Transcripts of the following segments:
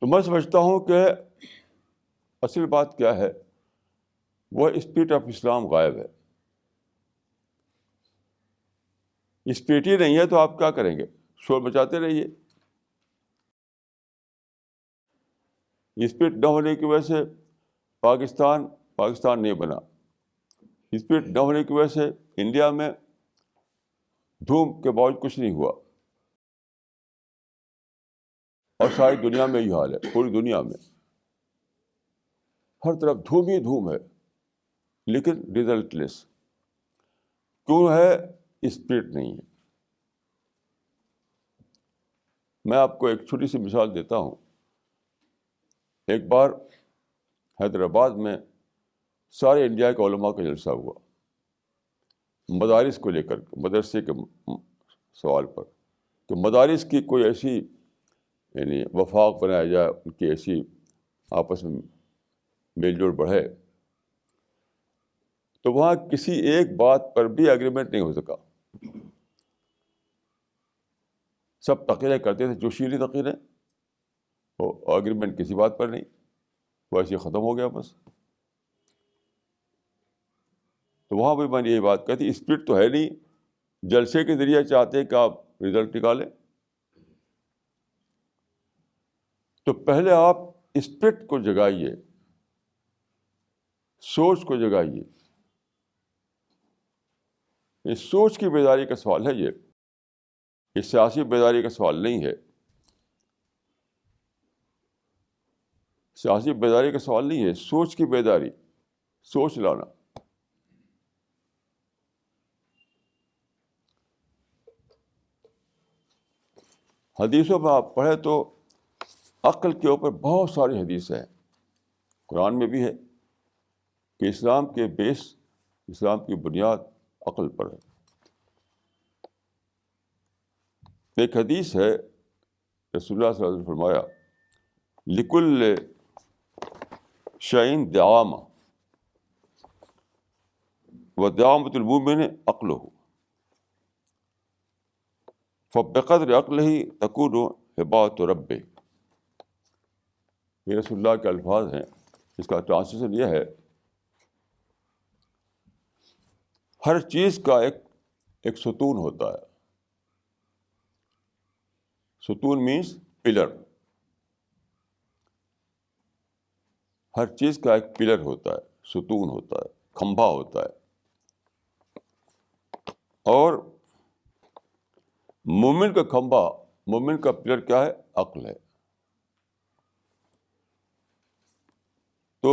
تو میں سمجھتا ہوں کہ اصل بات کیا ہے، وہ اسپرٹ آف اسلام غائب ہے. اسپرٹ ہی نہیں ہے تو آپ کیا کریں گے؟ شور مچاتے رہیے. اسپرٹ نہ ہونے کی وجہ سے پاکستان نہیں بنا. اسپرٹ نہ ہونے کی وجہ سے انڈیا میں دھوم کے باوجود کچھ نہیں ہوا. اور ساری دنیا میں یہ حال ہے، پوری دنیا میں ہر طرف دھوم ہی دھوم ہے، لیکن ریزلٹ لیس. کیوں ہے؟ اسپرٹ نہیں ہے. میں آپ کو ایک چھوٹی سی مثال دیتا ہوں. ایک بار حیدرآباد میں سارے انڈیا کے علماء کا جلسہ ہوا، مدارس کو لے کر، مدرسے کے سوال پر، کہ مدارس کی کوئی ایسی یعنی وفاق بنایا جائے، ان کی ایسی آپس میں میل جول بڑھے. تو وہاں کسی ایک بات پر بھی ایگریمنٹ نہیں ہو سکا. سب تقریریں کرتے تھے، جوشیلی تقریریں، وہ ایگریمنٹ کسی بات پر نہیں، وہ ایسے ختم ہو گیا بس. تو وہاں بھی میں نے یہی بات کہی تھی، اسپرٹ تو ہے نہیں. جلسے کے ذریعے چاہتے ہیں کہ آپ رزلٹ نکالیں. تو پہلے آپ اسپرٹ کو جگائیے، سوچ کو جگائیے. یہ سوچ کی بیداری کا سوال ہے. یہ سیاسی بیداری کا سوال نہیں ہے. سیاسی بیداری کا سوال نہیں ہے، سوچ کی بیداری، سوچ لانا. حدیثوں میں آپ پڑھیں تو عقل کے اوپر بہت ساری حدیثیں ہیں. قرآن میں بھی ہے کہ اسلام کے بیس، اسلام کی بنیاد عقل پر ہے. ایک حدیث ہے، رسول اللہ صلی اللہ علیہ وسلم نے فرمایا لکل شیء دعامہ ودعامۃ المؤمن عقلہ فبقدر عقلہ تکون ہباۃ ربہ. یہ رسول اللہ کے الفاظ ہیں. اس کا ٹرانسلیشن یہ ہے، ہر چیز کا ایک ستون ہوتا ہے. ستون مینس پلر. ہر چیز کا ایک پلر ہوتا ہے، ستون ہوتا ہے، کھمبا ہوتا ہے. اور مومن کا کھمبا، مومن کا پلر کیا ہے؟ عقل ہے. تو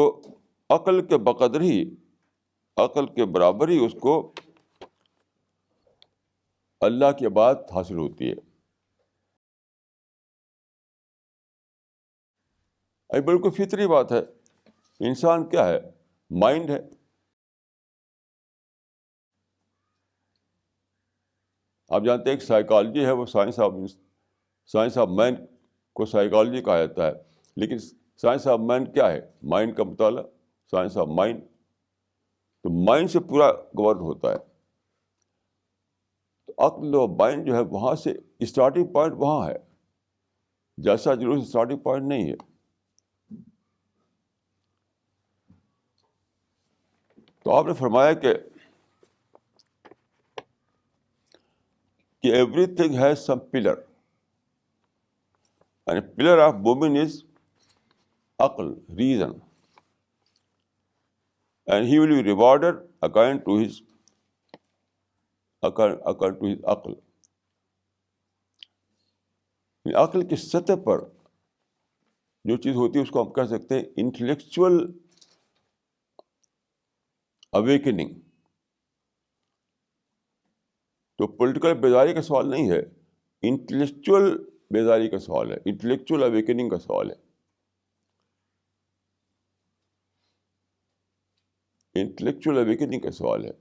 عقل کے بقدر ہی، عقل کے برابر ہی اس کو اللہ کی عبادت حاصل ہوتی ہے. یہ بالکل فطری بات ہے. انسان کیا ہے؟ مائنڈ ہے. آپ جانتے ہیں ایک سائیکالوجی ہے، وہ سائنس آف مین کو سائیکالوجی کہا جاتا ہے. لیکن سائنس آف مین کیا ہے؟ مائنڈ کا مطالعہ، سائنس آف مائنڈ. تو مائنڈ سے پورا گورن ہوتا ہے. تو عقل و مائنڈ جو ہے، وہاں سے اسٹارٹنگ پوائنٹ وہاں ہے. جیسا جلوس اسٹارٹنگ پوائنٹ نہیں ہے. تو آپ نے فرمایا کہ everything has some pillar, and pillar of مومن از عقل، reason, and he will be rewarded according to his عقل. عقل کی سطح پر جو چیز ہوتی ہے اس کو ہم کہہ سکتے ہیں انٹلیکچوئل اویکننگ. تو پولیٹیکل بیداری کا سوال نہیں ہے، انٹلیکچوئل بیداری کا سوال ہے، انٹلیکچوئل اویکننگ کا سوال ہے. انٹلیکچوئل اویکننگ کا سوال ہے.